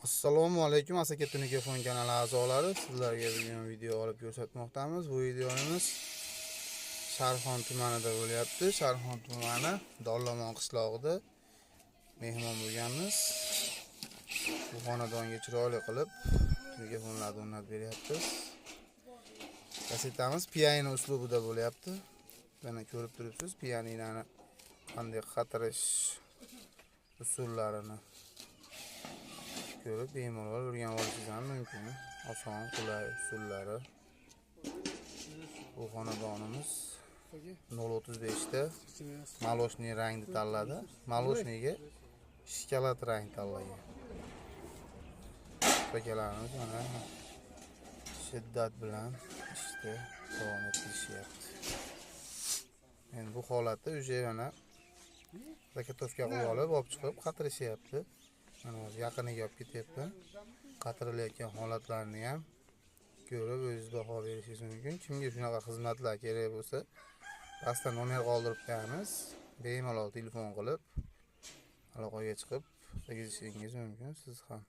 Assalomu alaykum, Asaka Telefon kanali a'zolari. Sizlarga bugun video olib ko'rsatmoqdamiz. Bu videomiz Sharxon tumanida bo'lyapti. Sharxon tumani Dorlamon qishlog'ida mehmon bo'lganmiz. Bu xonadonga chiroyli qilib telefonlarni o'rnatib beryapmiz. Kasetamiz piano uslubida bo'lyapti. Mana ko'rib turibsiz, pianinani qanday qatirish usullarini ko'rib bemalol o'rganib olishingiz ham mumkin. Oson, qulay usullari. Bu xonadonimiz 035 da maloshniy rangni tanladi. Maloshniyga shokolad rang tanlagan. Akalarimiz mana shiddat bilan ishda davom ettirishyapti. Endi bu holatda o'sha mana zakotovka qilib olib chiqib qatirishyapti. Mana yaqiniga olib ketyapti. Qatirilayotgan holatlarni ham ko'rib o'zingiz baho berishingiz mumkin. Kimga shunaqa xizmatlar kerak bo'lsa, pastdan nomer qoldirib qo'yamiz. Bemalol telefon qilib aloqaga chiqib tegishingiz mumkin siz ham.